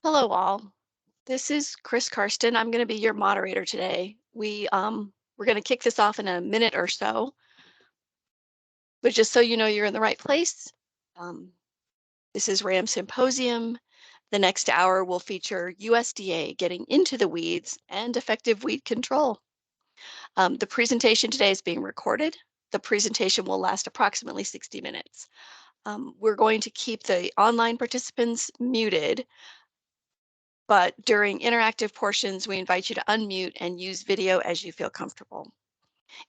Hello all. This is Chris Karsten. I'm going to be your moderator today. We're going to kick this off in a minute or so, but just so you know you're in the right place. Um, this is RAM Symposium. The next hour will feature USDA getting into the weeds and effective weed control. The presentation today is being recorded. The presentation will last approximately 60 minutes. We're going to keep the online participants muted, but during interactive portions, we invite you to unmute and use video as you feel comfortable.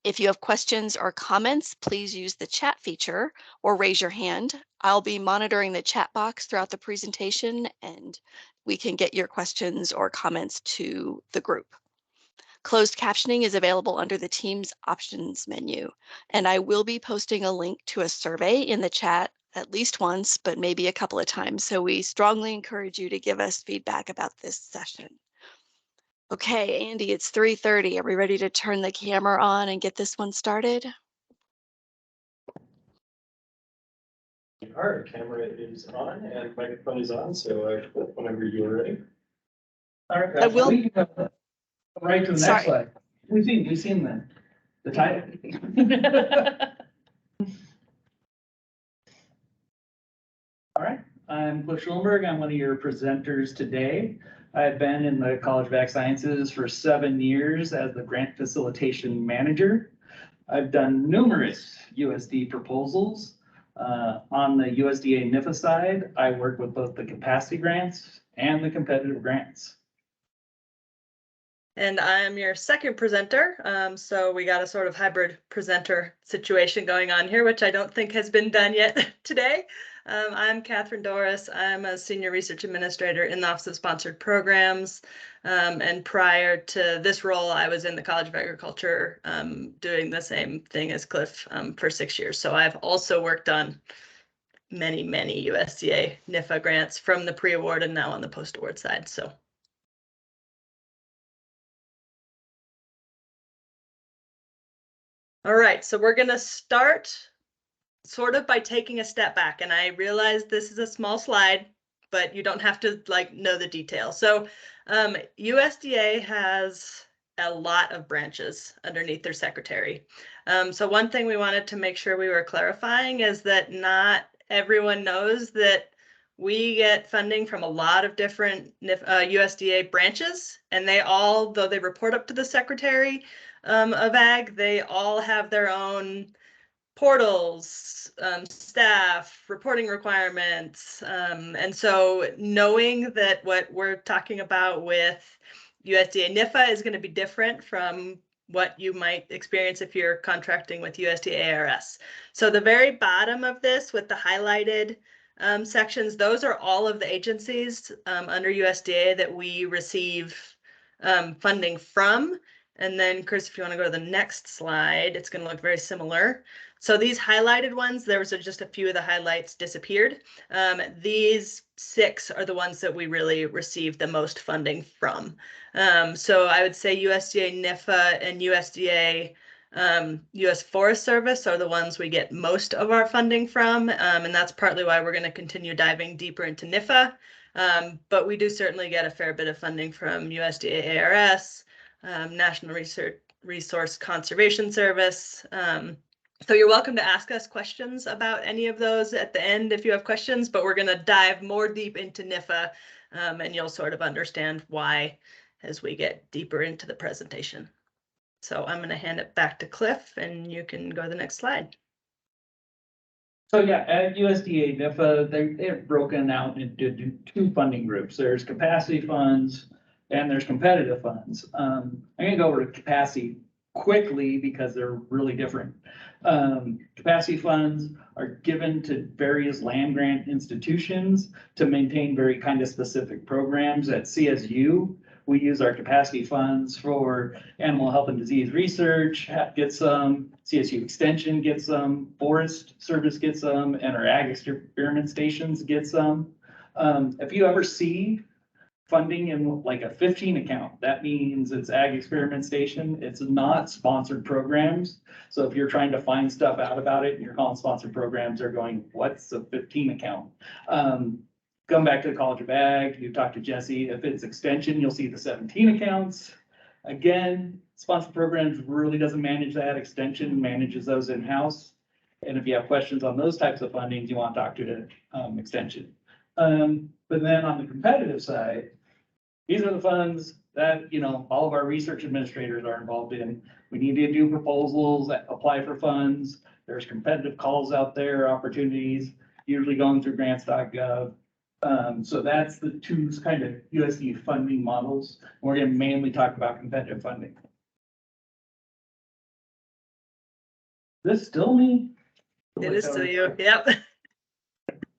If you have questions or comments, please use the chat feature or raise your hand. I'll be monitoring the chat box throughout the presentation, and we can get your questions or comments to the group. Closed captioning is available under the Teams options menu, and I will be posting a link to a survey in the chat at least once, but maybe a couple of times. So we strongly encourage you to give us feedback about this session. Okay, Andy, it's 3:30. Are we ready to turn the camera on and get this one started? Our camera is on and microphone is on, so whenever you're ready. All right, I will. we can go right to the Sorry. next slide. We've seen the title. All right, I'm Cliff Schulenberg. I'm one of your presenters today. I've been in the College of Ag Sciences for 7 years as the grant facilitation manager. I've done numerous USD proposals. On the USDA NIFA side, I work with both the capacity grants and the competitive grants. And I'm your second presenter. So we got a sort of hybrid presenter situation going on here, which I don't think has been done yet today. I'm Catherine Doris. I'm a senior research administrator in the Office of Sponsored Programs. And prior to this role, I was in the College of Agriculture doing the same thing as Cliff for 6 years. So I've also worked on many USDA NIFA grants from the pre-award and now on the post-award side. So. All right, so we're going to start sort of by taking a step back. And I realize this is a small slide, but you don't have to know the details. So USDA has a lot of branches underneath their secretary. So one thing we wanted to make sure we were clarifying is that not everyone knows that we get funding from a lot of different USDA branches, and they all, though they report up to the Secretary of Ag, they all have their own portals, staff, reporting requirements. And so knowing that what we're talking about with USDA NIFA is going to be different from what you might experience if you're contracting with USDA ARS. So the very bottom of this with the highlighted sections, those are all of the agencies under USDA that we receive funding from. And then, Chris, if you want to go to the next slide, it's going to look very similar. So these highlighted ones, there was just a few of the highlights disappeared. These 6 are the ones that we really receive the most funding from. So I would say USDA NIFA and USDA US Forest Service are the ones we get most of our funding from. And that's partly why we're going to continue diving deeper into NIFA. But we do certainly get a fair bit of funding from USDA ARS, National Resource Conservation Service. So you're welcome to ask us questions about any of those at the end if you have questions, but we're going to dive more deep into NIFA, and you'll sort of understand why as we get deeper into the presentation. So I'm going to hand it back to Cliff, and you can go to the next slide. So yeah, at USDA NIFA, they're broken out into 2 funding groups. There's capacity funds and there's competitive funds. I'm going to go over to capacity quickly because they're really different. Capacity funds are given to various land grant institutions to maintain very kind of specific programs. At CSU, we use our capacity funds for animal health and disease research, gets some, CSU Extension gets some, Forest Service gets some, and our ag experiment stations get some. If you ever see funding in like a 15 account, that means it's ag experiment station. It's not sponsored programs. So if you're trying to find stuff out about it and you're calling sponsored programs, they're going, what's a 15 account? come back to the College of Ag, you talk to Jesse. If it's extension, you'll see the 17 accounts. Again, sponsored programs really doesn't manage that. Extension manages those in-house. And if you have questions on those types of fundings, you want to talk to extension. But then on the competitive side, these are the funds that, you know, all of our research administrators are involved in. We need to do proposals that apply for funds. There's competitive calls out there, opportunities, usually going through grants.gov. So that's the two kind of USDA funding models. We're going to mainly talk about competitive funding. This still me? It is still you, yep.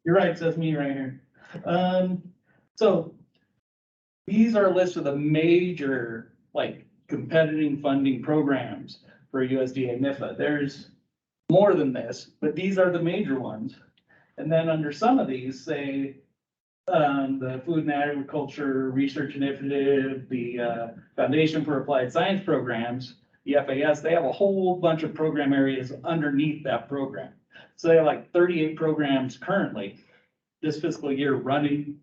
You're right, it says me right here. So these are a list of the major, like, competitive funding programs for USDA NIFA. There's more than this, but these are the major ones. And then under some of these, say, the Food and Agriculture Research Initiative, the Foundation for Applied Science Programs, the FAS, they have a whole bunch of program areas underneath that program. So they have like 38 programs currently this fiscal year running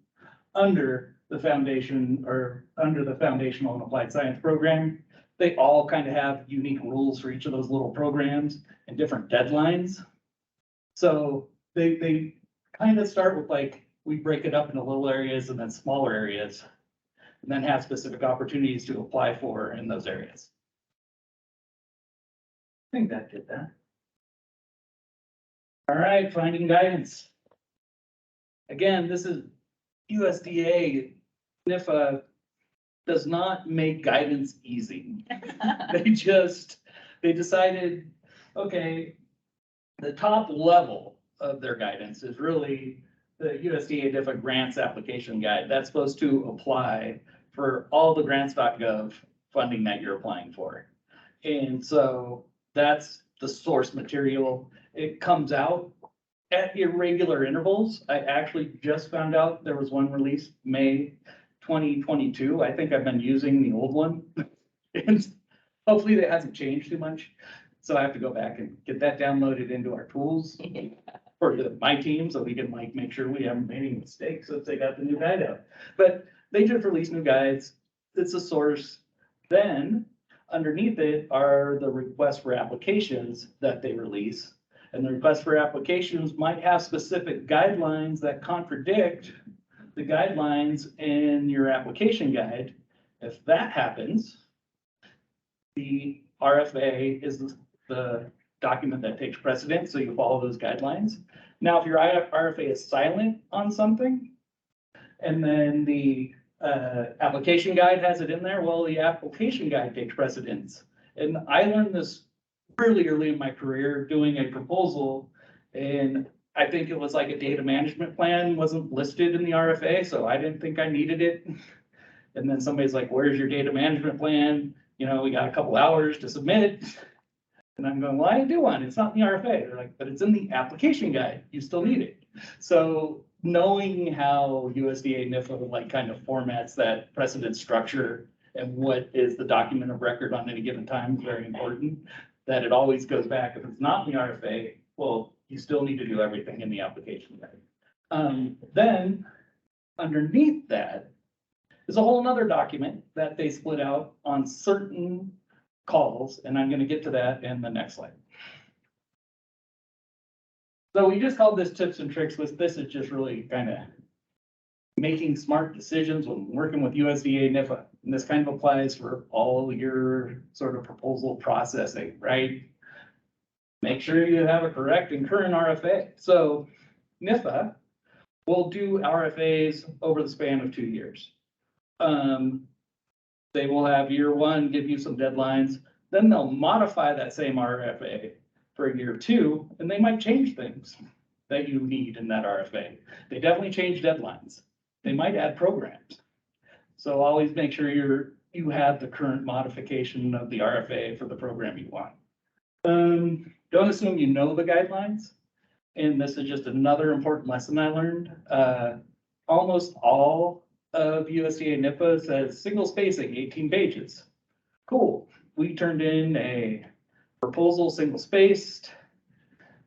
under the foundation or under the Foundational and Applied Science Program. They all kind of have unique rules for each of those little programs and different deadlines. So they kind of start with, like, we break it up into little areas and then smaller areas, and then have specific opportunities to apply for in those areas. I think that did that. All right, finding guidance. Again, this is USDA NIFA does not make guidance easy. They decided, okay, the top level of their guidance is really the USDA NIFA grants application guide. That's supposed to apply for all the grants.gov funding that you're applying for. And so that's the source material. It comes out at irregular intervals. I actually just found out there was one released May 2022. I think I've been using the old one. And hopefully that hasn't changed too much. So I have to go back and get that downloaded into our tools for my team, so we can, like, make sure we haven't made any mistakes since they got the new guide out. But they just released new guides. It's a source. Then underneath it are the requests for applications that they release. And the requests for applications might have specific guidelines that contradict the guidelines in your application guide. If that happens, the RFA is the document that takes precedence, so you follow those guidelines. Now, if your RFA is silent on something, and then the application guide has it in there, well, the application guide takes precedence. And I learned this really early in my career doing a proposal, and I think it was like a data management plan wasn't listed in the RFA, so I didn't think I needed it. And then somebody's like, where's your data management plan? You know, we got a couple hours to submit. And I'm going, well, I do one. It's not in the RFA. They're like, but it's in the application guide. You still need it. So knowing how USDA NIFA like kind of formats that precedent structure and what is the document of record on any given time is very important. That it always goes back. If it's not in the RFA, well, you still need to do everything in the application guide. Then underneath that is a whole nother document that they split out on certain calls, and I'm going to get to that in the next slide. So we just called this tips and tricks. This is just really kind of making smart decisions when working with USDA NIFA. And this kind of applies for all your sort of proposal processing, right? Make sure you have a correct and current RFA. So NIFA will do RFAs over the span of 2 years. They will have year one, give you some deadlines, then they'll modify that same RFA for year two, and they might change things that you need in that RFA. They definitely change deadlines. They might add programs. So always make sure you have the current modification of the RFA for the program you want. Don't assume you know the guidelines. And this is just another important lesson I learned. Almost all of USDA NIFA says single spacing, 18 pages. Cool. We turned in a proposal single spaced.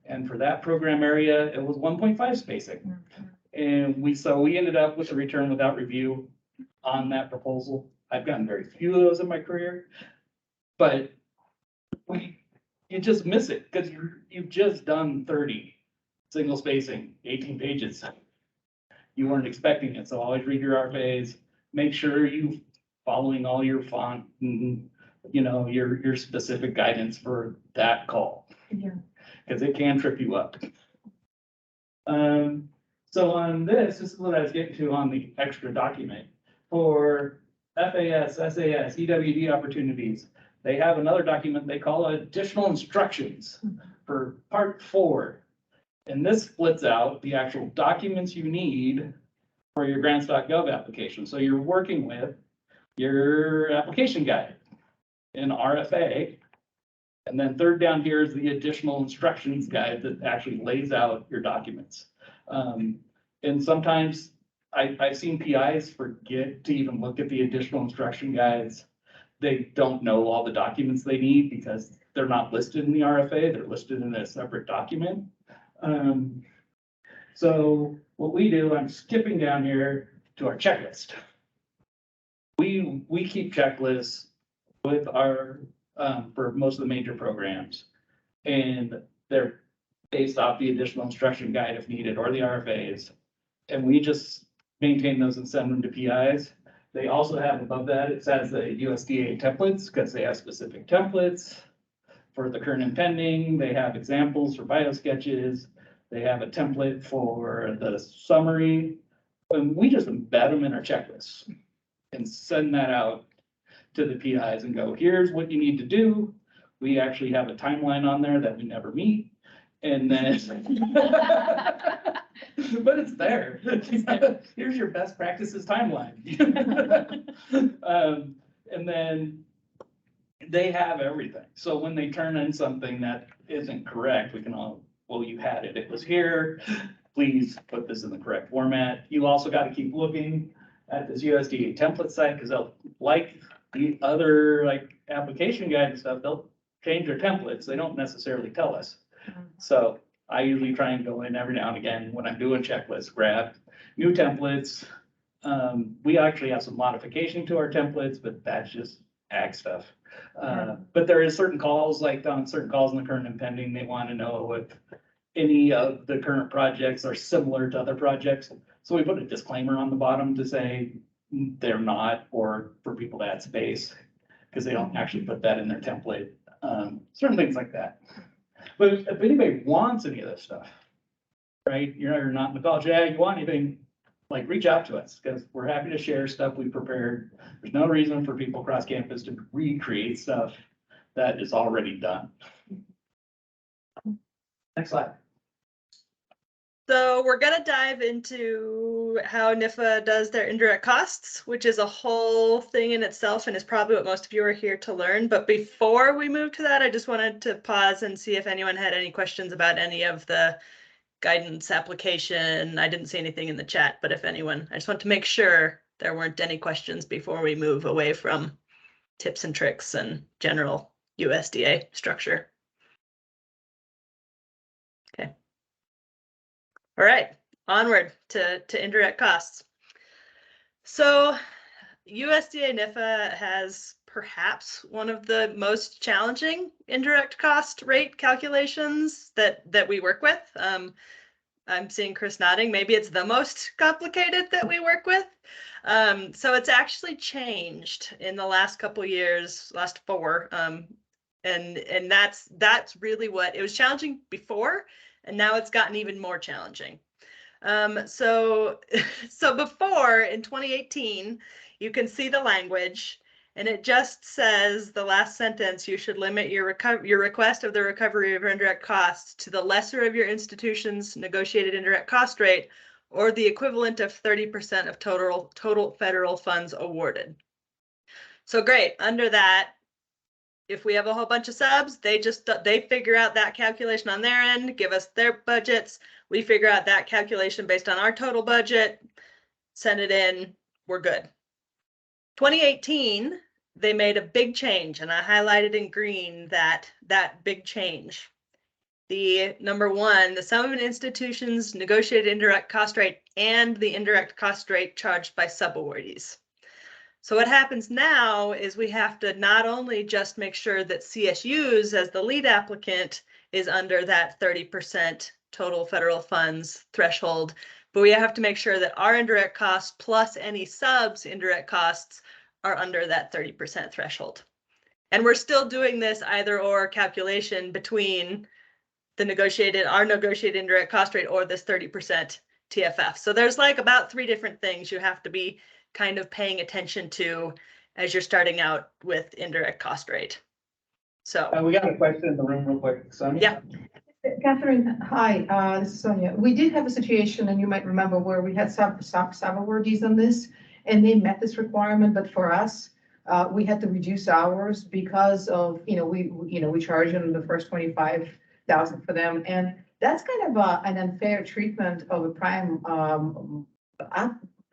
And for that program area, it was 1.5 spacing. And we ended up with a return without review on that proposal. I've gotten very few of those in my career, but you just miss it because you've just done 30 single spacing, 18 pages. You weren't expecting it, so always read your RFAs. Make sure you following all your font and your specific guidance for that call. Because it can trip you up. So on this is what I was getting to on the extra document. For FAS, SAS, EWD opportunities, they have another document they call additional instructions for part 4. And this splits out the actual documents you need for your grants.gov application. So you're working with your application guide, an RFA, and then third down here is the additional instructions guide that actually lays out your documents. And sometimes I've seen PIs forget to even look at the additional instruction guides. They don't know all the documents they need because they're not listed in the RFA, they're listed in a separate document. So what we do, I'm skipping down here to our checklist. We keep checklists with our for most of the major programs, and they're based off the additional instruction guide if needed or the RFAs, and we just maintain those and send them to PIs. They also have above that, it says the USDA templates because they have specific templates for the current and pending. They have examples for bio sketches. They have a template for the summary, and we just embed them in our checklists and send that out to the PIs and go, here's what you need to do. We actually have a timeline on there that we never meet. And then, but it's there. Here's your best practices timeline. And then they have everything. So when they turn in something that isn't correct, we can all, well, you had it, it was here. Please put this in the correct format. You also got to keep looking at this USDA template site because they'll, like the other application guide and stuff, they'll change their templates. They don't necessarily tell us. So I usually try and go in every now and again when I'm doing checklists, grab new templates. We actually have some modification to our templates, but that's just ag stuff. But there is certain calls, like on certain calls in the current and pending, they want to know if any of the current projects are similar to other projects. So we put a disclaimer on the bottom to say they're not, or for people to add space, because they don't actually put that in their template. Certain things like that. But if anybody wants any of this stuff, right, you're not in the college, yeah, you want anything, reach out to us, because we're happy to share stuff we prepared. There's no reason for people across campus to recreate stuff that is already done. Next slide. So we're gonna dive into how NIFA does their indirect costs, which is a whole thing in itself and is probably what most of you are here to learn. But before we move to that, I just wanted to pause and see if anyone had any questions about any of the guidance application. I didn't see anything in the chat, but if anyone, I just want to make sure there weren't any questions before we move away from tips and tricks and general USDA structure. Okay. All right, onward to indirect costs. So USDA NIFA has perhaps one of the most challenging indirect cost rate calculations that we work with. I'm seeing Chris nodding. Maybe it's the most complicated that we work with. So it's actually changed in the last couple of years, last 4. And that's really what it was challenging before, and now it's gotten even more challenging. So before in 2018, you can see the language, and it just says the last sentence, you should limit your request of the recovery of indirect costs to the lesser of your institution's negotiated indirect cost rate, or the equivalent of 30% of total federal funds awarded. So great, under that, if we have a whole bunch of subs, they figure out that calculation on their end, give us their budgets. We figure out that calculation based on our total budget, send it in, we're good. 2018, they made a big change, and I highlighted in green that big change. the number one, the sum of an institution's negotiated indirect cost rate and the indirect cost rate charged by subawardees. So what happens now is we have to not only just make sure that CSUs as the lead applicant is under that 30% total federal funds threshold, but we have to make sure that our indirect costs plus any subs indirect costs are under that 30% threshold. And we're still doing this either or calculation between our negotiated indirect cost rate or this 30% TFF. So there's like about 3 different things you have to be kind of paying attention to as you're starting out with indirect cost rate. So We got a question in the room real quick, Sonia. Yeah. Catherine, hi, this is Sonia. We did have a situation, and you might remember, where we had subawardees on this, and they met this requirement, but for us, we had to reduce hours because of, we charge them the first 25,000 for them, and that's kind of an unfair treatment of a prime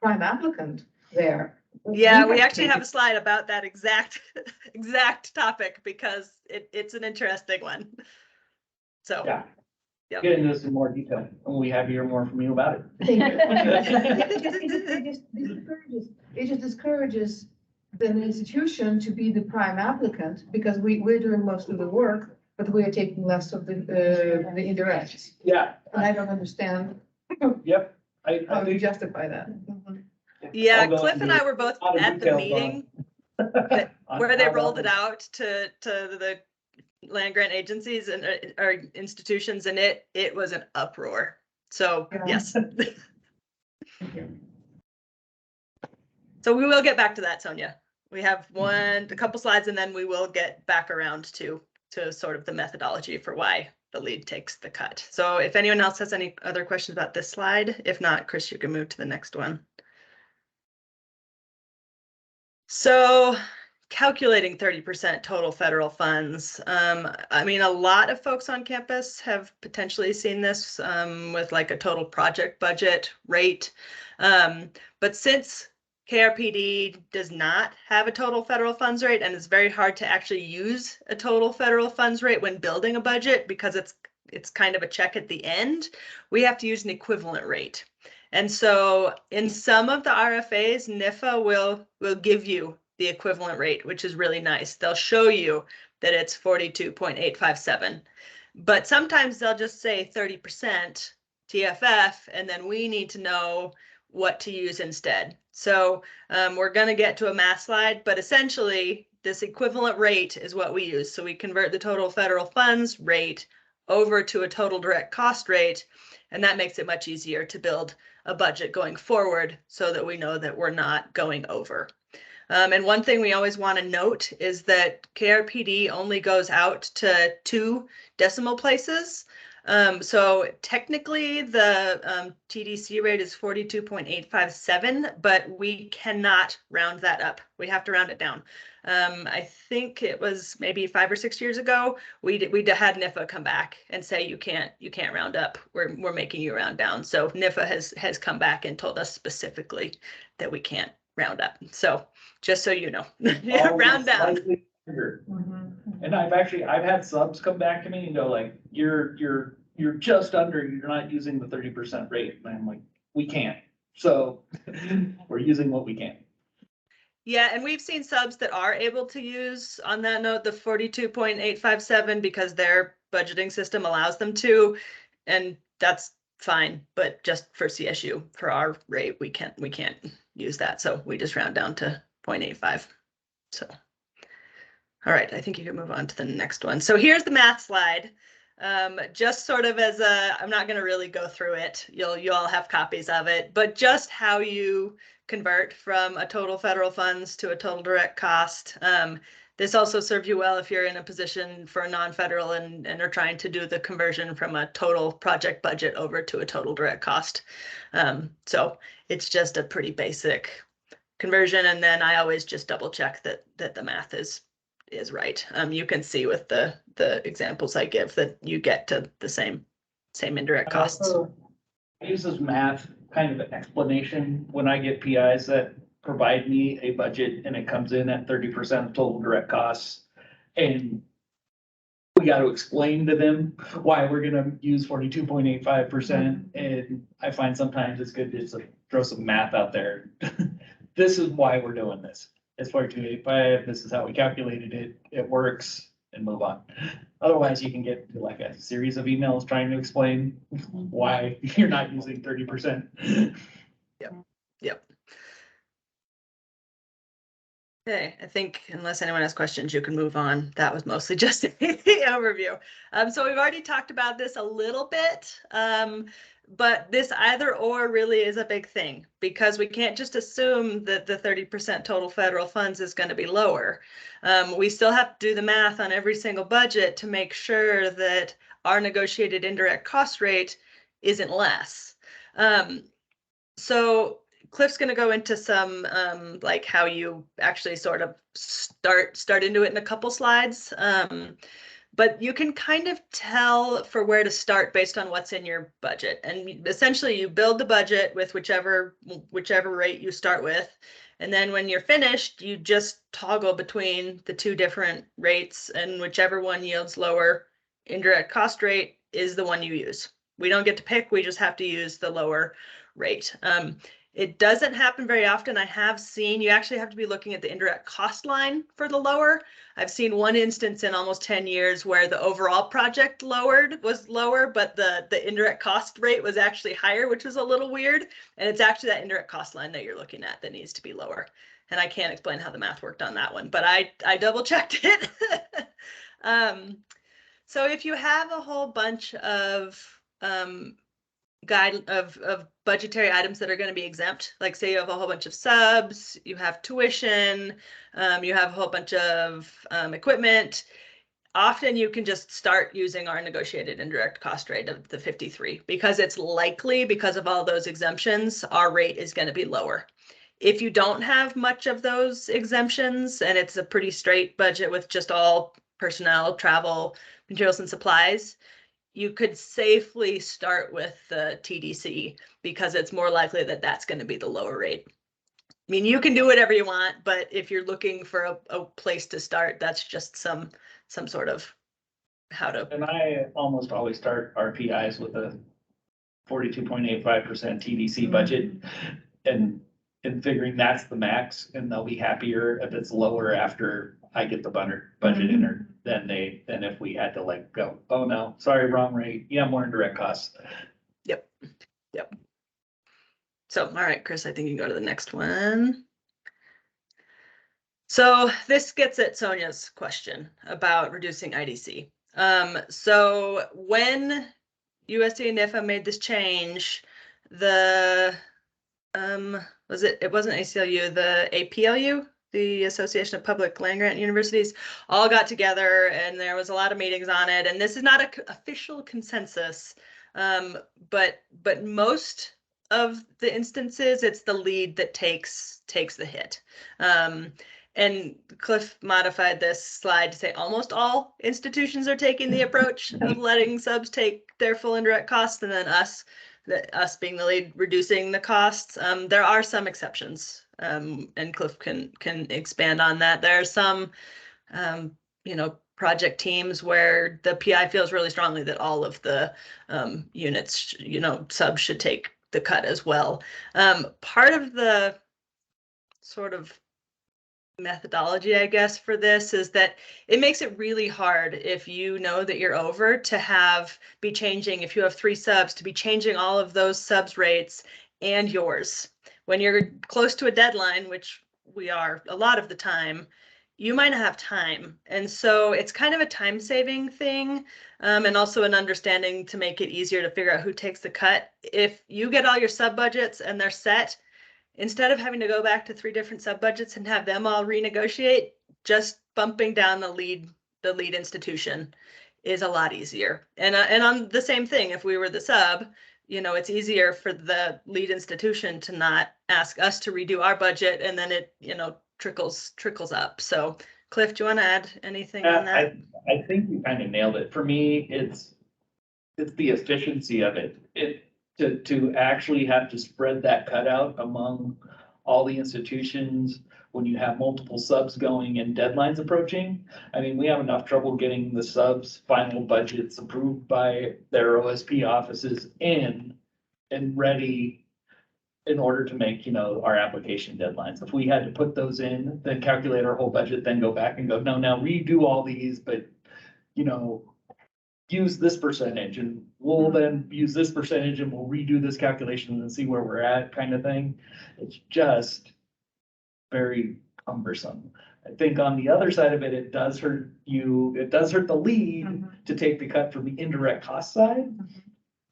applicant there. yeah, we actually have a slide about that exact topic because it's an interesting one. So Yeah. Yep. Get into this in more detail, and we have to hear more from you about it. It just discourages the institution to be the prime applicant, because we're doing most of the work, but we are taking less of the indirects. Yeah. And I don't understand Yep. how I you think. justify that. yeah, I'll go Cliff and into I were both a lot of at the details meeting on where they how rolled that it out to the land grant agencies and or institutions, and it was an uproar. So Yeah. yes. So we will get back to that, Sonia. We have a couple slides, and then we will get back around to sort of the methodology for why the lead takes the cut. So if anyone else has any other questions about this slide, if not, Chris, you can move to the next one. So calculating 30% total federal funds. I mean, a lot of folks on campus have potentially seen this with like a total project budget rate. But since KRPD does not have a total federal funds rate, and it's very hard to actually use a total federal funds rate when building a budget because it's kind of a check at the end, we have to use an equivalent rate. And so in some of the RFAs, NIFA will give you the equivalent rate, which is really nice. They'll show you that it's 42.857, but sometimes they'll just say 30% TFF, and then we need to know what to use instead. So we're going to get to a math slide, but essentially this equivalent rate is what we use. So we convert the total federal funds rate over to a total direct cost rate, and that makes it much easier to build a budget going forward so that we know that we're not going over. And one thing we always want to note is that KRPD only goes out to 2 decimal places. So technically the TDC rate is 42.857, but we cannot round that up. We have to round it down. I think it was maybe 5 or 6 years ago, we had NIFA come back and say you can't round up. We're making you round down. So NIFA has come back and told us specifically that we can't round up. So just so you know, round down. And I've had subs come back to me and go like, you're just under, you're not using the 30% rate. And I'm like, we can't. So we're using what we can. Yeah, and we've seen subs that are able to use, on that note, the 42.857 because their budgeting system allows them to, and that's fine. But just for CSU, for our rate, we can't use that. So we just round down to 0.85. So, all right, I think you can move on to the next one. So here's the math slide. Just sort of as I'm not going to really go through it. You all have copies of it, but just how you convert from a total federal funds to a total direct cost. This also serves you well if you're in a position for a non-federal and are trying to do the conversion from a total project budget over to a total direct cost. So it's just a pretty basic conversion, and then I always just double check that the math is right. You can see with the examples I give that you get to the same indirect costs. I use this math kind of an explanation when I get PIs that provide me a budget and it comes in at 30% of total direct costs. And we got to explain to them why we're gonna use 42.85%. And I find sometimes it's good to just throw some math out there. This is why we're doing this. It's 42.85, this is how we calculated it, it works, and move on. Otherwise, you can get into like a series of emails trying to explain why you're not using 30%. Yep. Okay, I think unless anyone has questions, you can move on. That was mostly just the overview. So we've already talked about this a little bit, but this either or really is a big thing because we can't just assume that the 30% total federal funds is going to be lower. We still have to do the math on every single budget to make sure that our negotiated indirect cost rate isn't less. So Cliff's going to go into some like how you actually sort of start into it in a couple slides. But you can kind of tell for where to start based on what's in your budget. And essentially you build the budget with whichever rate you start with. And then when you're finished, you just toggle between the two different rates, and whichever one yields lower indirect cost rate is the one you use. We don't get to pick, we just have to use the lower rate. It doesn't happen very often. I have seen you actually have to be looking at the indirect cost line for the lower. I've seen one instance in almost 10 years where the overall project was lower, but the indirect cost rate was actually higher, which was a little weird. And it's actually that indirect cost line that you're looking at that needs to be lower. And I can't explain how the math worked on that one, but I double checked it. So if you have a whole bunch of of budgetary items that are going to be exempt, like say you have a whole bunch of subs, you have tuition, you have a whole bunch of equipment, often you can just start using our negotiated indirect cost rate of the 53 because it's likely, because of all those exemptions, our rate is going to be lower. If you don't have much of those exemptions and it's a pretty straight budget with just all personnel, travel, materials, and supplies, you could safely start with the TDC because it's more likely that that's going to be the lower rate. I mean, you can do whatever you want, but if you're looking for a place to start, that's just some sort of how to. And I almost always start RPIs with a 42.85% TDC budget and figuring that's the max, and they'll be happier if it's lower after I get the budget in her than if we had to like go, oh no, sorry, wrong rate. Yeah, more indirect costs. Yep. So, all right, Chris, I think you can go to the next one. So this gets at Sonia's question about reducing IDC. So when USDA NIFA made this change, the it wasn't ACLU, the APLU, the Association of Public Land Grant Universities, all got together and there was a lot of meetings on it. And this is not an official consensus, but most of the instances, it's the lead that takes the hit. And Cliff modified this slide to say almost all institutions are taking the approach of letting subs take their full indirect costs, and then us being the lead reducing the costs. There are some exceptions, and Cliff can expand on that. There are some, project teams where the PI feels really strongly that all of the units, subs should take the cut as well. Part of the sort of methodology, I guess, for this is that it makes it really hard if you know that you're over to be changing, if you have 3 subs, to be changing all of those subs rates and yours. When you're close to a deadline, which we are a lot of the time, you might not have time. And so it's kind of a time saving thing, and also an understanding to make it easier to figure out who takes the cut. If you get all your sub budgets and they're set, instead of having to go back to 3 different sub budgets and have them all renegotiate, just bumping down the lead institution is a lot easier. And on the same thing, if we were the sub, it's easier for the lead institution to not ask us to redo our budget, and then it, trickles up. So Cliff, do you want to add anything on that? I think you kind of nailed it. For me, it's the efficiency of it. To actually have to spread that cutout among all the institutions, when you have multiple subs going and deadlines approaching. I mean, we have enough trouble getting the subs' final budgets approved by their OSP offices in and ready in order to make, our application deadlines. If we had to put those in, then calculate our whole budget, then go back and go, no, now redo all these, but, use this percentage and we'll then use this percentage and we'll redo this calculation and see where we're at kind of thing. It's just very cumbersome. I think on the other side of it, it does hurt the lead to take the cut from the indirect cost side,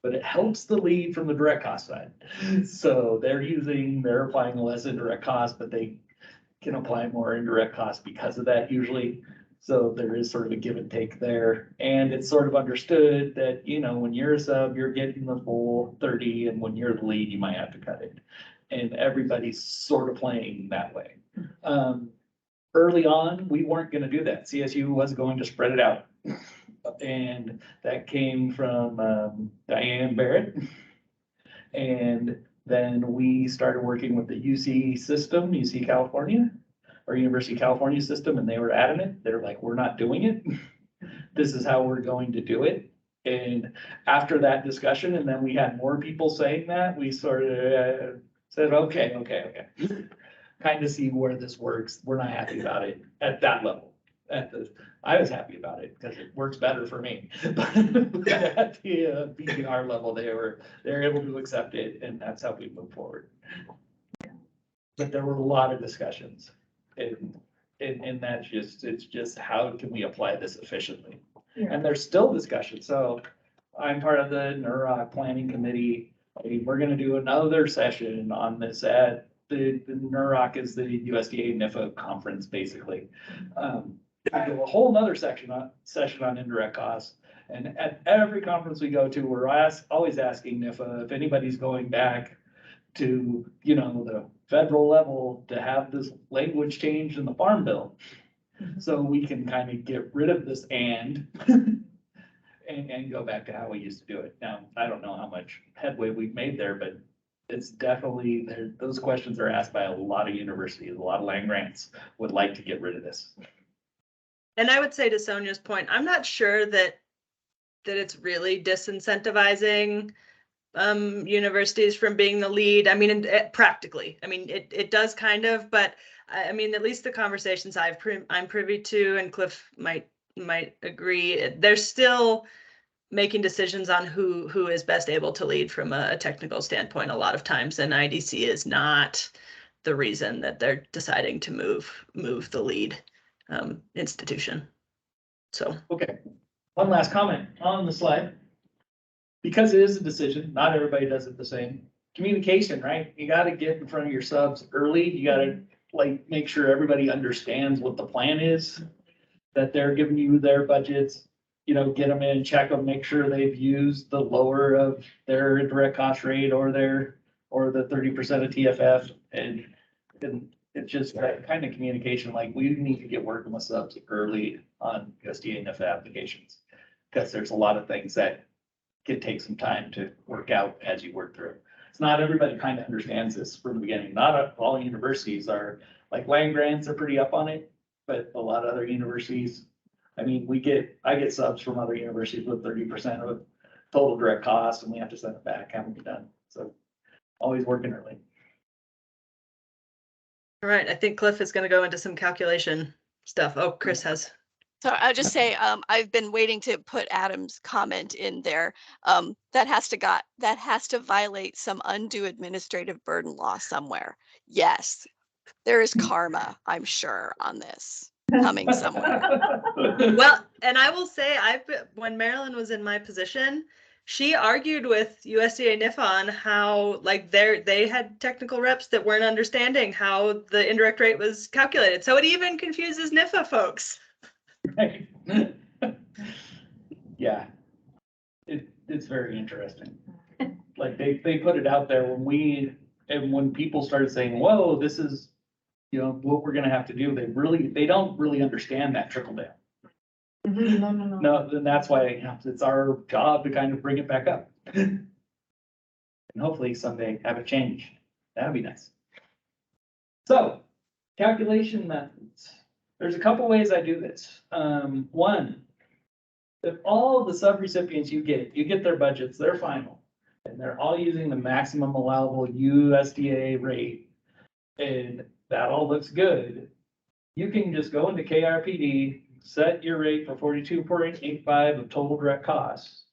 but it helps the lead from the direct cost side. So they're applying less indirect cost, but they can apply more indirect cost because of that usually. So there is sort of a give and take there. And it's sort of understood that, when you're a sub, you're getting the full 30, and when you're the lead, you might have to cut it. And everybody's sort of playing that way. Early on, we weren't gonna do that. CSU was going to spread it out. And that came from Diane Barrett. And then we started working with the UC California, or University of California system, and they were adamant. They're like, we're not doing it. This is how we're going to do it. And after that discussion, and then we had more people saying that, we sort of said, okay. Kind of see where this works. We're not happy about it at that level. I was happy about it because it works better for me. But at the BPR level, they're able to accept it, and that's how we move forward. But there were a lot of discussions. And it's just how can we apply this efficiently? Yeah. And there's still discussion. So I'm part of the NEROC planning committee. We're gonna do another session on this at the NEROC is the USDA NIFA conference, basically. I do a whole nother session on indirect costs. And at every conference we go to, we're always asking NIFA if anybody's going back to, the federal level to have this language changed in the Farm Bill. So we can kind of get rid of this and go back to how we used to do it. Now, I don't know how much headway we've made there, but it's definitely there. Those questions are asked by a lot of universities, a lot of land grants would like to get rid of this. And I would say to Sonia's point, I'm not sure that it's really disincentivizing universities from being the lead. I mean, practically, I mean, it does kind of, but I mean, at least the conversations I'm privy to, and Cliff might agree, they're still making decisions on who is best able to lead from a technical standpoint a lot of times, and IDC is not the reason that they're deciding to move the lead institution. So okay, one last comment on the slide. Because it is a decision, not everybody does it the same. Communication, right? You gotta get in front of your subs early. You gotta make sure everybody understands what the plan is, that they're giving you their budgets, get them in, check them, make sure they've used the lower of their indirect cost rate or the 30% of TFF. And it's just that kind of communication, we need to get working with subs early on USDA NIFA applications. Because there's a lot of things that can take some time to work out as you work through. It's not everybody kind of understands this from the beginning. Not all universities are, land grants are pretty up on it, but a lot of other universities, I mean, I get subs from other universities with 30% of total direct cost, and we have to send it back, haven't we done? So always working early. all right, I think Cliff is going to go into some calculation stuff. Oh, Chris has. So I'll just say, I've been waiting to put Adam's comment in there. That has to violate some undue administrative burden law somewhere. Yes, there is karma, I'm sure, on this coming somewhere. Well, and I will say, when Marilyn was in my position, she argued with USDA NIFA on how they had technical reps that weren't understanding how the indirect rate was calculated. So it even confuses NIFA folks. Right. Yeah, it's very interesting. They put it out there when people started saying, whoa, this is, what we're gonna have to do. They don't really understand that trickle down. No, then that's why it's our job to kind of bring it back up. And hopefully someday have it change. That'd be nice. So, calculation methods. There's a couple ways I do this. One, if all of the subrecipients you get their budgets, they're final, and they're all using the maximum allowable USDA rate, and that all looks good, you can just go into KRPD, set your rate for 42.85 of total direct costs,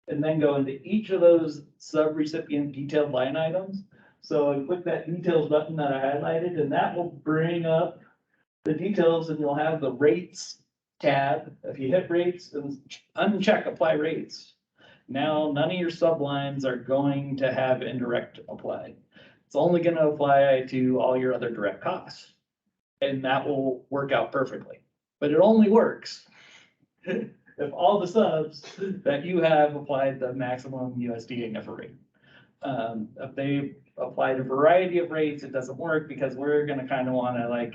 and then go into each of those subrecipient detailed line items. So I click that details button that I highlighted, and that will bring up the details, and you'll have the rates tab. If you hit rates and uncheck apply rates, now none of your sublines are going to have indirect applied. It's only going to apply to all your other direct costs, and that will work out perfectly. But it only works if all the subs that you have applied the maximum USDA NIFA rate. If they applied a variety of rates, it doesn't work because we're gonna kind of want to like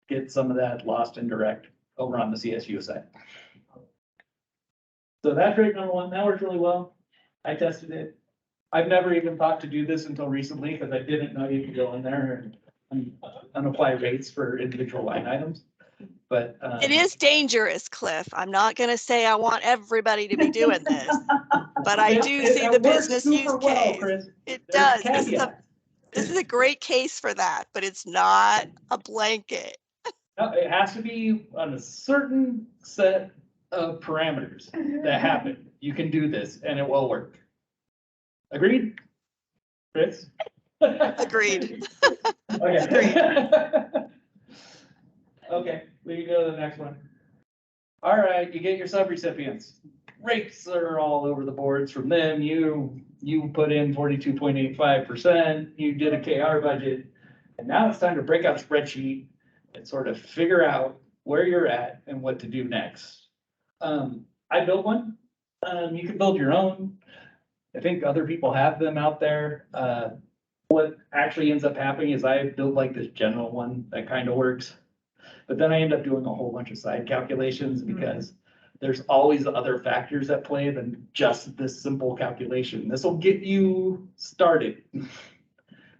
get some of that lost indirect over on the CSU side. So that's rate number one. That works really well. I tested it. I've never even thought to do this until recently because I didn't know you could go in there and apply rates for individual line items. But It is dangerous, Cliff. I'm not gonna say I want everybody to be doing this, but I do see it the works business super use well, case. Chris. It There's does. This is a great case for that, but it's not a blanket. No, it has to be on a certain set of parameters that happen. You can do this and it will work. Agreed? Chris? Agreed. Okay. Okay, we can go to the next one. All right, you get your subrecipients. Rates are all over the boards from them. You put in 42.85%, you did a KR budget, and now it's time to break out a spreadsheet and sort of figure out where you're at and what to do next. I built one. You can build your own. I think other people have them out there. What actually ends up happening is I build like this general one that kind of works. But then I end up doing a whole bunch of side calculations because there's always other factors at play than just this simple calculation. This will get you started.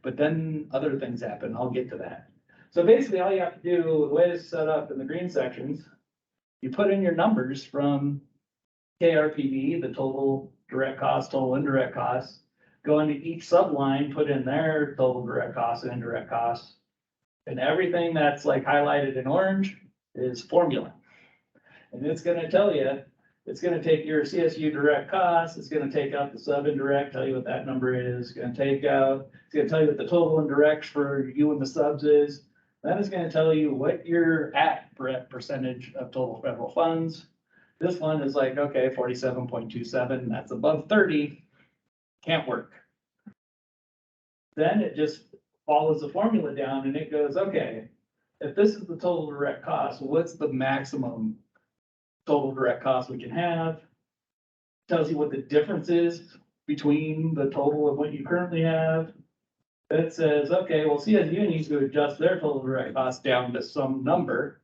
But then other things happen. I'll get to that. So basically all you have to do, the way it's set up in the green sections, you put in your numbers from KRPD, the total direct cost, total indirect costs, go into each subline, put in their total direct costs and indirect costs. And everything that's like highlighted in orange is formula. And it's gonna tell you, it's gonna take your CSU direct costs, it's gonna take out the sub indirect, tell you what that number is, it's gonna tell you what the total indirect for you and the subs is. That is gonna tell you what you're at percentage of total federal funds. This one is like, okay, 47.27, that's above 30, can't work. Then it just follows the formula down and it goes, okay, if this is the total direct cost, what's the maximum total direct cost we can have? Tells you what the difference is between the total and what you currently have. It says, okay, well, CSU needs to adjust their total direct cost down to some number.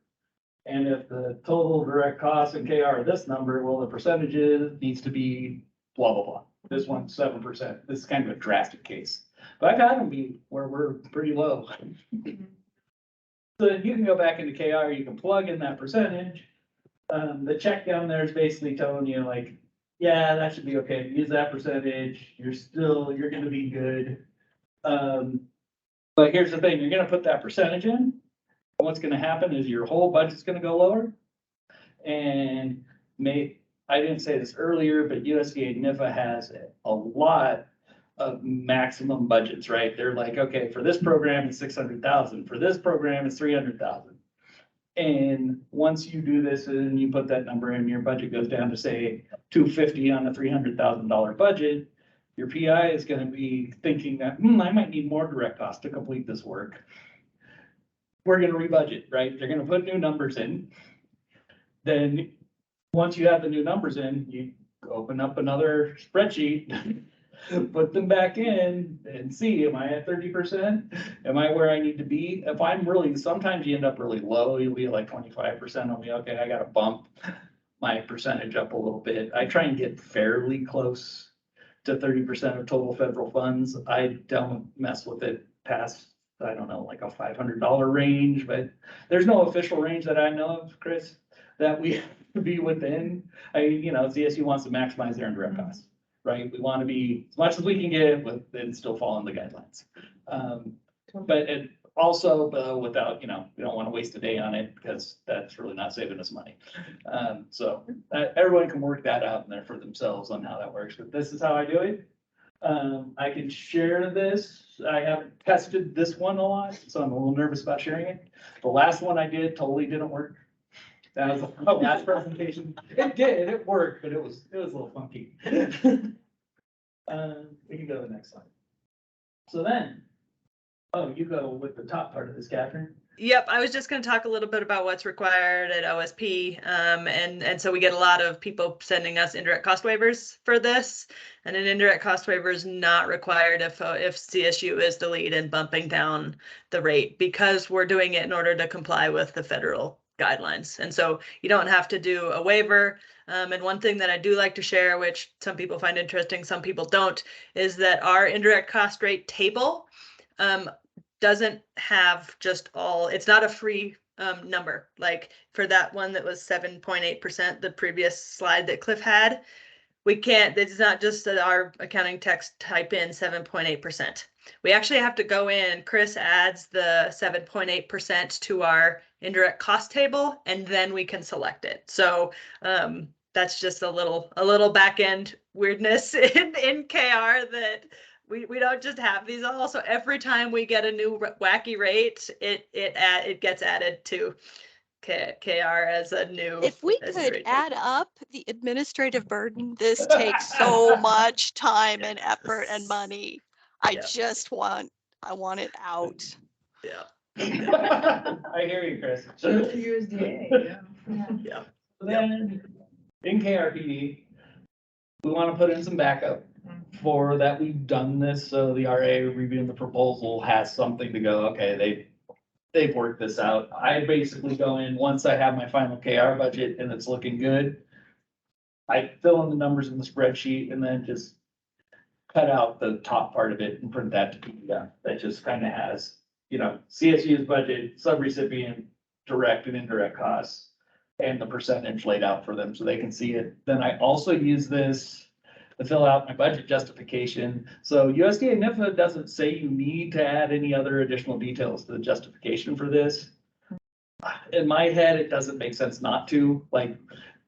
And if the total direct cost in KR are this number, well, the percentages needs to be blah, blah, blah. This one's 7%. This is kind of a drastic case. But I've had them be where we're pretty low. So you can go back into KR, you can plug in that percentage. The check down there is basically telling you like, yeah, that should be okay. Use that percentage. You're gonna be good. But here's the thing, you're gonna put that percentage in. What's gonna happen is your whole budget's gonna go lower. And I didn't say this earlier, but USDA NIFA has a lot of maximum budgets, right? They're like, okay, for this program it's 600,000, for this program it's 300,000. And once you do this and you put that number in, your budget goes down to say 250 on a $300,000 budget. Your PI is going to be thinking that, I might need more direct costs to complete this work. We're going to rebudget, right? They're going to put new numbers in. Then once you have the new numbers in, you open up another spreadsheet, put them back in and see, am I at 30%? Am I where I need to be? If I'm really, sometimes you end up really low, you'll be like 25%, I'll be, okay, I gotta bump my percentage up a little bit. I try and get fairly close to 30% of total federal funds. I don't mess with it past I don't know, like a $500 range, but there's no official range that I know of, Chris, that we have to be within. CSU wants to maximize their indirect costs, right? We want to be as much as we can get, but then still fall in the guidelines. But it also, without, we don't want to waste a day on it because that's really not saving us money. So everyone can work that out in there for themselves on how that works, but this is how I do it. I can share this. I haven't tested this one a lot, so I'm a little nervous about sharing it. The last one I did totally didn't work. That was the last presentation. It worked, but it was a little funky. We can go to the next slide. So then, you go with the top part of this, Catherine. Yep, I was just going to talk a little bit about what's required at OSP. And so we get a lot of people sending us indirect cost waivers for this. And an indirect cost waiver is not required if CSU is the lead in bumping down the rate, because we're doing it in order to comply with the federal guidelines. And so you don't have to do a waiver. And one thing that I do like to share, which some people find interesting, some people don't, is that our indirect cost rate table doesn't have just all, it's not a free number. Like for that one that was 7.8%, the previous slide that Cliff had, we can't, it's not just that our accounting text type in 7.8%. We actually have to go in, Chris adds the 7.8% to our indirect cost table, and then we can select it. So that's just a little back end weirdness in KR that we don't just have these all. So every time we get a new wacky rate, it gets added to KR as a new. If we could add up the administrative burden, this takes so much time and effort and money. I want it out. Yeah. I hear you, Chris. USDA, Yeah. Then in KRPD, we want to put in some backup for that we've done this. So the RA reviewing the proposal has something to go, okay, they've worked this out. I basically go in once I have my final KR budget and it's looking good. I fill in the numbers in the spreadsheet and then just cut out the top part of it and print that to PDF. That just kind of has, CSU's budget, subrecipient, direct and indirect costs, and the percentage laid out for them so they can see it. Then I also use this to fill out my budget justification. So USDA NIFA doesn't say you need to add any other additional details to the justification for this. In my head, it doesn't make sense not to. Like,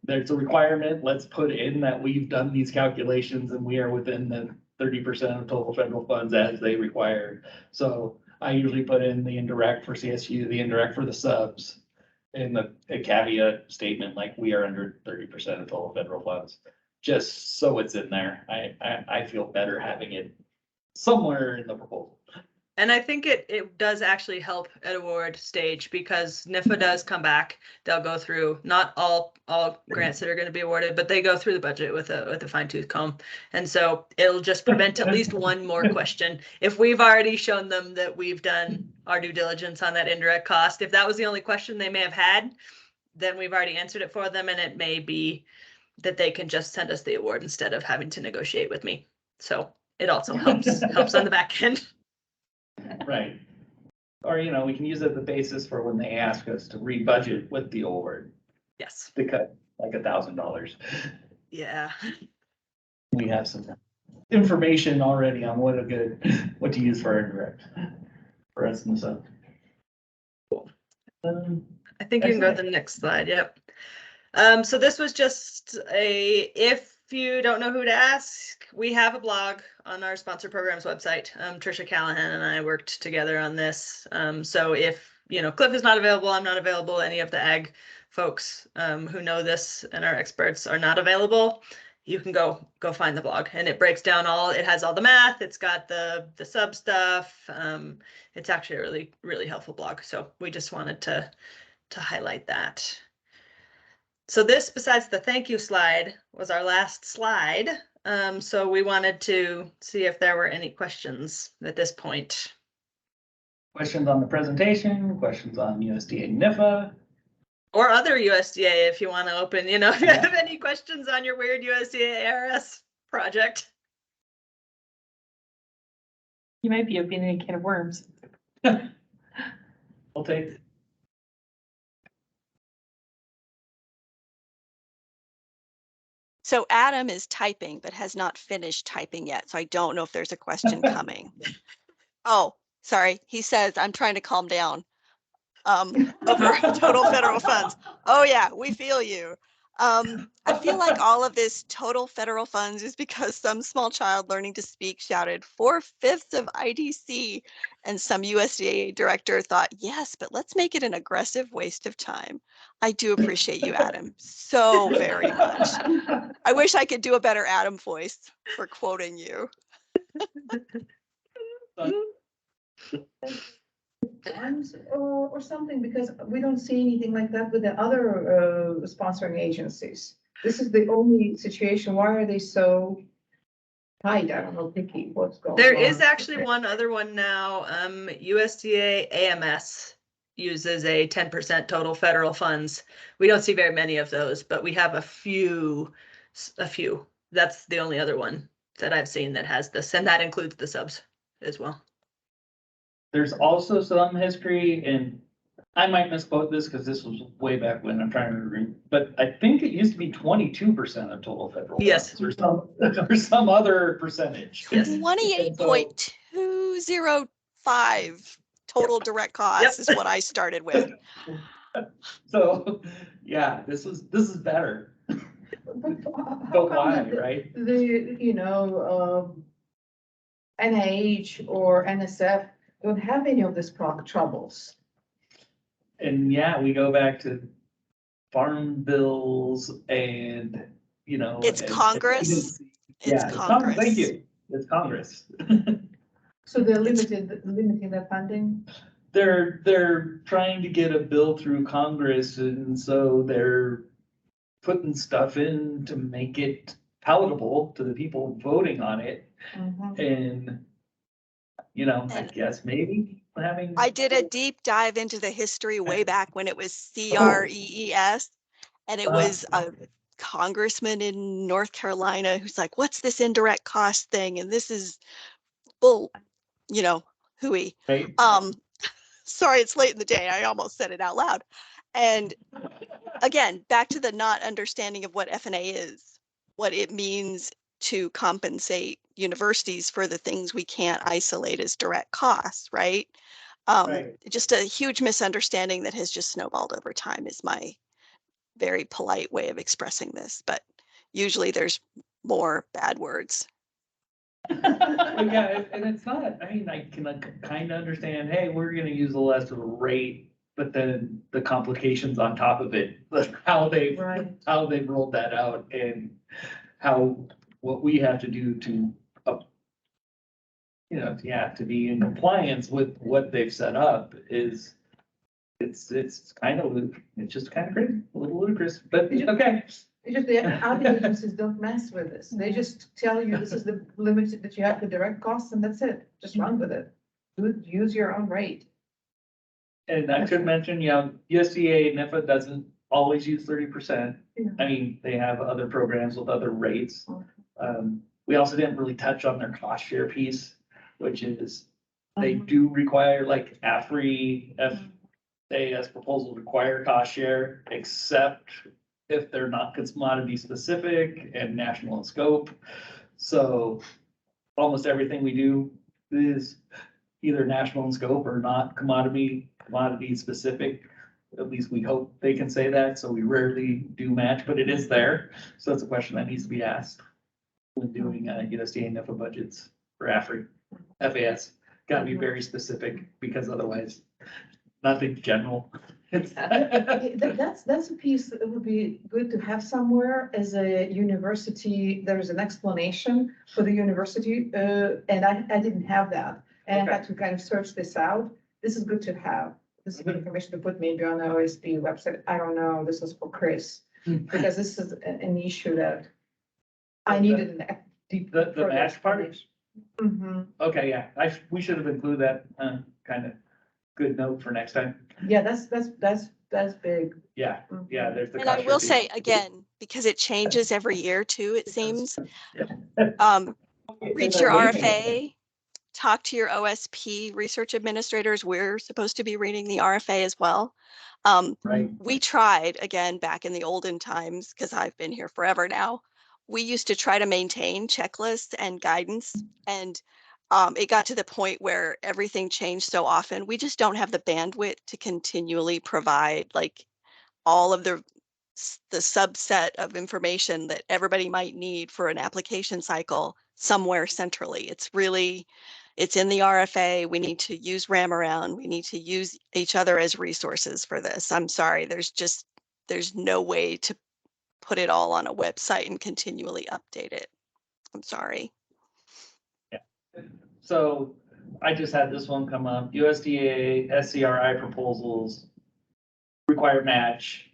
there's a requirement, let's put in that we've done these calculations and we are within the 30% of total federal funds as they require. So I usually put in the indirect for CSU, the indirect for the subs, in the caveat statement, like we are under 30% of total federal funds, just so it's in there. I feel better having it somewhere in the proposal. And I think it does actually help at award stage, because NIFA does come back. They'll go through, not all grants that are going to be awarded, but they go through the budget with a fine tooth comb. And so it'll just prevent at least one more question. If we've already shown them that we've done our due diligence on that indirect cost, if that was the only question they may have had, then we've already answered it for them. And it may be that they can just send us the award instead of having to negotiate with me. So it also helps on the back end. Right. Or, we can use it as the basis for when they ask us to rebudget with the award Yes. to cut like $1,000. Yeah. We have some information already on what to use for indirect for us in the sub. Cool. I think you can go to the next slide. Yep. So this was just if you don't know who to ask, we have a blog on our sponsor programs website. Trisha Callahan and I worked together on this. So if, Cliff is not available, I'm not available, any of the ag folks who know this and are experts are not available, you can go find the blog, and it breaks down it has all the math. It's got the sub stuff. It's actually a really, really helpful blog. So we just wanted to highlight that. So this, besides the thank you slide, was our last slide. So we wanted to see if there were any questions at this point. Questions on the presentation, questions on USDA NIFA. Or other USDA if you want to open, if you have any questions on your weird USDA ARS project. You might be opening a can of worms. We'll take it. So Adam is typing, but has not finished typing yet. So I don't know if there's a question coming. Oh, sorry. He says, I'm trying to calm down. Over total federal funds. Oh yeah, we feel you. I feel like all of this total federal funds is because some small child learning to speak shouted 4/5 of IDC, and some USDA director thought, yes, but let's make it an aggressive waste of time. I do appreciate you, Adam, so very much. I wish I could do a better Adam voice for quoting you. Funds or something, because we don't see anything like that with the other sponsoring agencies. This is the only situation. Why are they so tight? I don't know, picky, what's going on? There is actually one other one now. USDA AMS uses a 10% total federal funds. We don't see very many of those, but we have a few. That's the only other one that I've seen that has this, and that includes the subs as well. There's also some history, and I might misquote this because this was way back when, I'm trying to remember, but I think it used to be 22% of total federal. Yes. funds, or some other percentage. Yes. 28.205 total direct costs is what I started with. So, yeah, this is better. But how But come why, that right? NIH or NSF don't have any of these troubles? And yeah, we go back to farm bills and, It's Congress. Yeah, It's Congress. Thank you. It's Congress. So they're limiting their funding? They're trying to get a bill through Congress, and so they're putting stuff in to make it palatable to the people voting on it. Mhm. And, I guess maybe having. I did a deep dive into the history way back when it was CREES, and it was a congressman in North Carolina who's like, what's this indirect cost thing? And this is bull, hooey. Right. Sorry, it's late in the day. I almost said it out loud. And again, back to the not understanding of what F&A is, what it means to compensate universities for the things we can't isolate as direct costs, right? Right. Just a huge misunderstanding that has just snowballed over time is my very polite way of expressing this, but usually there's more bad words. But yeah, and it's not, I mean, I can kind of understand, hey, we're gonna use a lesser rate, but then the complications on top of it, how they've rolled that out, and what we have to do to, to be in compliance with what they've set up is, it's kind of, it's just kind of crazy, a little ludicrous, but okay. It's just the other agencies don't mess with this. They just tell you this is the limit that you have for direct costs, and that's it. Just run with it. Use your own rate. And I should mention, USDA NIFA doesn't always use 30%. Yeah. I mean, they have other programs with other rates. We also didn't really touch on their cost share piece, which is they do require, like FAS proposals require cost share, except if they're not commodity specific and national in scope. So almost everything we do is either national in scope or not commodity specific. At least we hope they can say that. So we rarely do match, but it is there. So that's a question that needs to be asked when doing USDA NIFA budgets for FAS. Got to be very specific, because otherwise nothing general. That's a piece that would be good to have somewhere as a university. There's an explanation for the university, and I didn't have that. And I had to kind of search this out. This is good to have. This is good information to put maybe on the OSB website. I don't know, this is for Chris, because this is an issue that I needed an deep. The match part? Mm-hmm. Okay, yeah, we should have included that, kind of good note for next time. Yeah, that's big. Yeah, yeah, there's the. And I cost will share say piece. again, because it changes every year too, it seems. Yeah. Read your RFA, talk to your OSP research administrators. We're supposed to be reading the RFA as well. Right. We tried, again, back in the olden times, because I've been here forever now, we used to try to maintain checklists and guidance, and it got to the point where everything changed so often. We just don't have the bandwidth to continually provide like all of the subset of information that everybody might need for an application cycle somewhere centrally. It's really, it's in the RFA. We need to use Ramaround. We need to use each other as resources for this. I'm sorry, there's no way to put it all on a website and continually update it. I'm sorry. So I just had this one come up. USDA SCRI proposals require match.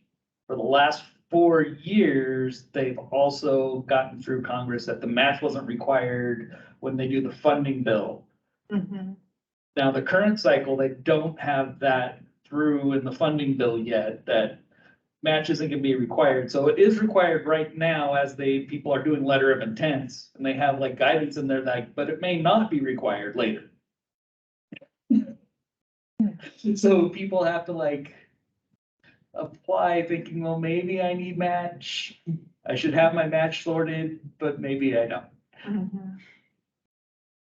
For the last 4 years, they've also gotten through Congress that the match wasn't required when they do the funding bill. Mhm. Now, the current cycle, they don't have that through in the funding bill yet, that match isn't gonna be required. So it is required right now as people are doing letter of intents, and they have like guidance in there like, but it may not be required later. So people have to like apply thinking, well, maybe I need match. I should have my match sorted, but maybe I don't. Mhm.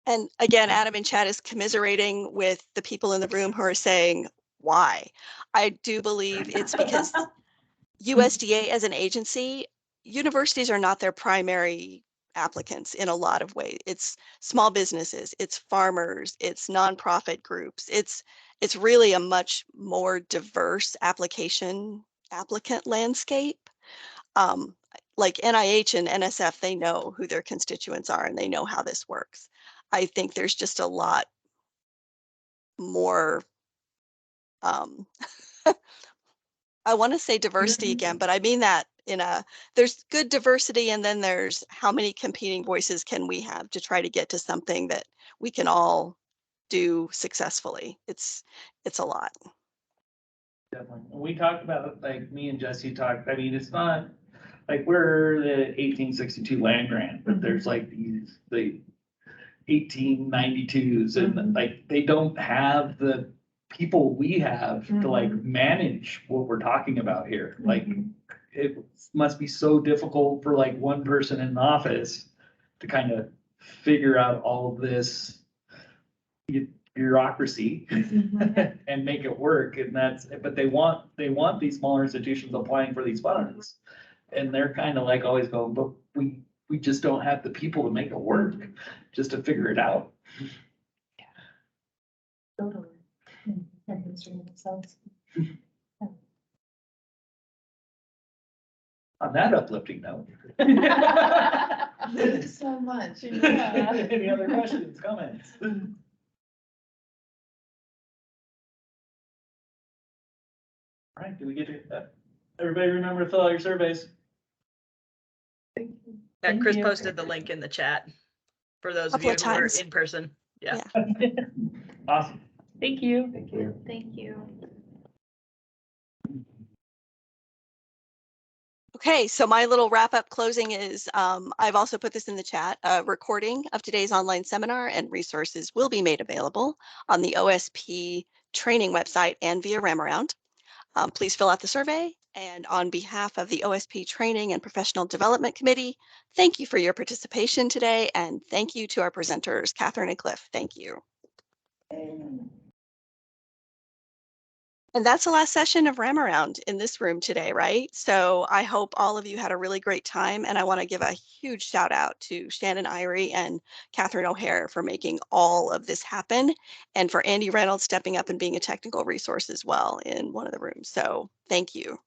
And again, Adam in chat is commiserating with the people in the room who are saying, why? I do believe it's because USDA as an agency, universities are not their primary applicants in a lot of ways. It's small businesses, it's farmers, it's nonprofit groups. It's really a much more diverse applicant landscape. Like NIH and NSF, they know who their constituents are and they know how this works. I think there's just a lot more, I want to say diversity again, but I mean that there's good diversity, and then there's how many competing voices can we have to try to get to something that we can all do successfully. It's a lot. Definitely. We talked about it, like me and Jesse talked, I mean, it's not like we're the 1862 land grant, but there's like the 1892s and like they don't have the people we have to like manage what we're talking about here. Like it must be so difficult for like one person in the office to kind of figure out all of this bureaucracy and make it work. And but they want these smaller institutions applying for these funds. And they're kind of like always going, but we just don't have the people to make it work, just to figure it out. Totally. Administering themselves. On that uplifting note. Thank you so much. Any other questions, comments? All right, do we get to, everybody remember to fill out your surveys? Yeah, Thank Chris you. posted the link in the chat for those of Couple you of who are times. in person. Yeah. Awesome. Thank you. Thank you. Thank you. Okay, so my little wrap up closing is I've also put this in the chat. A recording of today's online seminar and resources will be made available on the OSP training website and via Ramaround. Please fill out the survey. And on behalf of the OSP Training and Professional Development Committee, thank you for your participation today. And thank you to our presenters, Catherine and Cliff. Thank you. And that's the last session of Ramaround in this room today, right? So I hope all of you had a really great time. And I want to give a huge shout out to Shannon Irie and Catherine O'Hare for making all of this happen, and for Andy Reynolds stepping up and being a technical resource as well in one of the rooms. So thank you.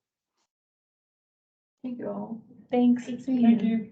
Thank you all. Thanks. Thank you.